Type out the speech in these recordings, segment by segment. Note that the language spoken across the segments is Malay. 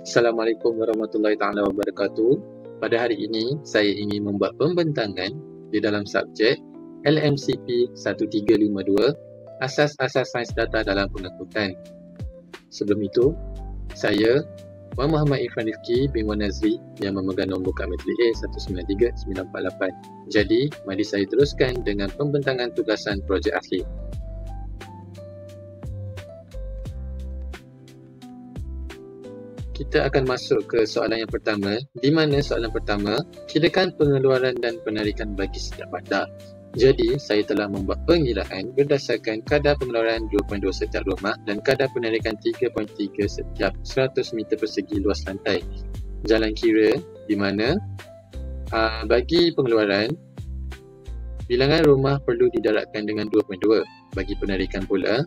Assalamualaikum warahmatullahi taala wabarakatuh. Pada hari ini, saya ingin membuat pembentangan di dalam subjek LMCP 1352, Asas-asas Sains Data dalam Pengangkutan. Sebelum itu, saya, Muhammad Irfan Rifki bin Wan Nazri yang memegang nombor kad matrik A 193948. Jadi, mari saya teruskan dengan pembentangan tugasan projek akhir. Kita akan masuk ke soalan yang pertama, di mana soalan pertama, kirakan pengeluaran dan penarikan bagi setiap bandar. Jadi, saya telah membuat pengiraan berdasarkan kadar pengeluaran 2.2 setiap rumah dan kadar penarikan 3.3 setiap 100 meter persegi luas lantai. Jalan kira di mana bagi pengeluaran, bilangan rumah perlu didarabkan dengan 2.2. Bagi penarikan pula,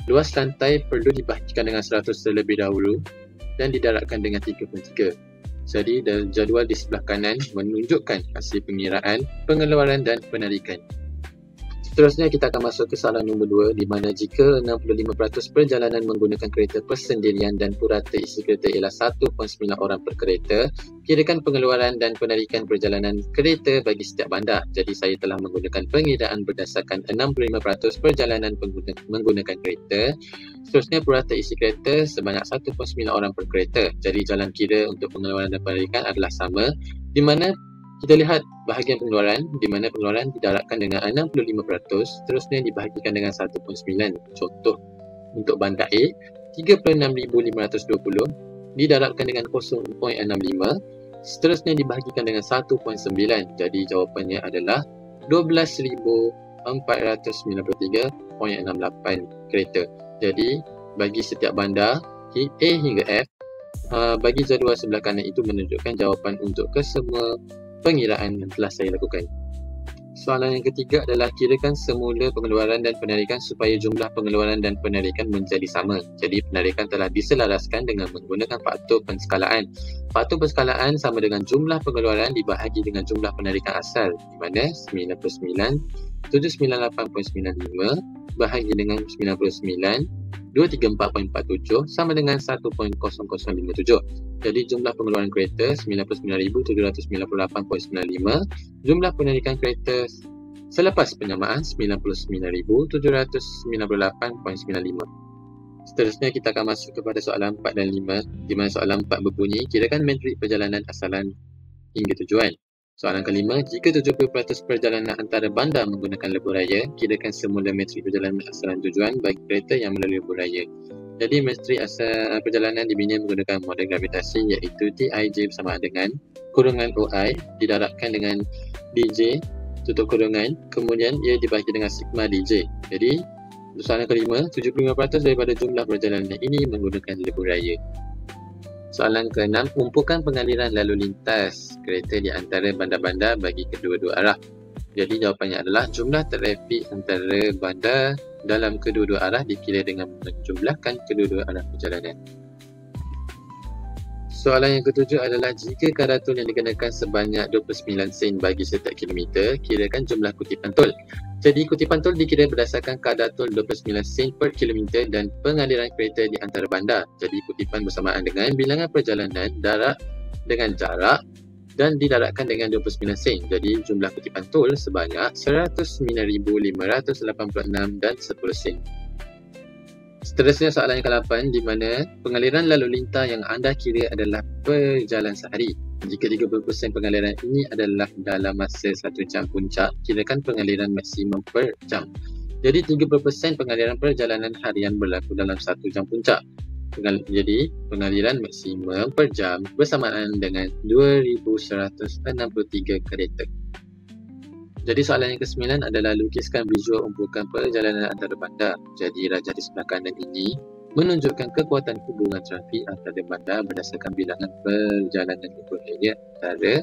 luas lantai perlu dibahagikan dengan 100 terlebih dahulu dan didarabkan dengan 3.3. Jadi jadual di sebelah kanan menunjukkan hasil pengiraan, pengeluaran dan penarikan. Seterusnya kita akan masuk ke soalan nombor 2, di mana jika 65% perjalanan menggunakan kereta persendirian dan purata isi kereta ialah 1.9 orang per kereta, kirakan pengeluaran dan penarikan perjalanan kereta bagi setiap bandar. Jadi saya telah menggunakan pengiraan berdasarkan 65% perjalanan menggunakan kereta. Seterusnya purata isi kereta sebanyak 1.9 orang per kereta. Jadi jalan kira untuk pengeluaran dan penarikan adalah sama, di mana kita lihat bahagian pengeluaran, di mana pengeluaran didarabkan dengan 65%, seterusnya dibahagikan dengan 1.9. Contoh, untuk bandar A, 36,520 didarabkan dengan 0.65, seterusnya dibahagikan dengan 1.9. Jadi jawapannya adalah 12,493.68 kereta. Jadi bagi setiap bandar A hingga F, bagi jadual sebelah kanan itu menunjukkan jawapan untuk kesemua pengiraan yang telah saya lakukan. Soalan yang ketiga adalah kirakan semula pengeluaran dan penarikan supaya jumlah pengeluaran dan penarikan menjadi sama. Jadi penarikan telah diselaraskan dengan menggunakan faktor penskalaan. Faktor penskalaan sama dengan jumlah pengeluaran dibahagi dengan jumlah penarikan asal, di mana 99, 798.95 bahagi dengan 99, 234.47 sama dengan 1.0057. Jadi jumlah pengeluaran kereta 99,798.95, jumlah penarikan kereta selepas penyamaan 99,798.95. Seterusnya kita akan masuk kepada soalan 4 dan 5, di mana soalan 4 berbunyi, kirakan metrik perjalanan asalan hingga tujuan. Soalan kelima, jika 70% perjalanan antara bandar menggunakan lebuh raya, kirakan semula metrik perjalanan asalan tujuan bagi kereta yang melalui lebuh raya. Jadi metrik asal perjalanan dibina menggunakan model gravitasi, iaitu TIJ bersama dengan kurungan OI didarabkan dengan DJ tutup kurungan, kemudian ia dibagi dengan sigma DJ. Jadi soalan kelima, 75% daripada jumlah perjalanan ini menggunakan lebuh raya. Soalan ke-6, umpukan pengaliran lalu lintas kereta di antara bandar-bandar bagi kedua-dua arah. Jadi jawapannya adalah jumlah trafik antara bandar dalam kedua-dua arah dikira dengan menjumlahkan kedua-dua arah perjalanan. Soalan yang ketujuh adalah jika kadar tol yang dikenakan sebanyak 29 sen bagi setiap kilometer, kirakan jumlah kutipan tol. Jadi kutipan tol dikira berdasarkan kadar tol 29 sen per kilometer dan pengaliran kereta di antara bandar. Jadi kutipan bersamaan dengan bilangan perjalanan darat dengan jarak dan didarabkan dengan 29 sen. Jadi jumlah kutipan tol sebanyak 109,586 dan 10 sen. Seterusnya soalan yang ke-8, di mana pengaliran lalu lintas yang anda kira adalah perjalanan sehari. Jika 30% pengaliran ini adalah dalam masa 1 jam puncak, kirakan pengaliran maksimum per jam. Jadi 30% pengaliran perjalanan harian berlaku dalam 1 jam puncak. Jadi pengaliran maksimum per jam bersamaan dengan 2,163 kereta. Jadi soalan yang ke-9 adalah lukiskan visual umpukan perjalanan antara bandar. Jadi rajah di sebelah kanan ini menunjukkan kekuatan hubungan trafik antara bandar berdasarkan bilangan perjalanan lebuh raya antara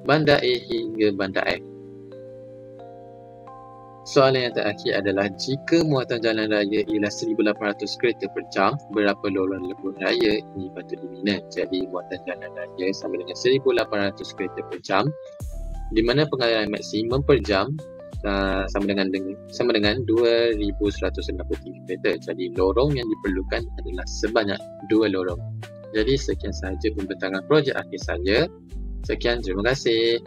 bandar A hingga bandar F. Soalan yang terakhir adalah jika muatan jalan raya ialah 1,800 kereta per jam, berapa lorong lebuh raya ini patut dibina? Jadi muatan jalan raya sama dengan 1,800 kereta per jam, di mana pengaliran maksimum per jam sama dengan 2,163 kereta. Jadi lorong yang diperlukan adalah sebanyak 2 lorong. Jadi sekian sahaja pembentaran projek akhir saya. Sekian, terima kasih.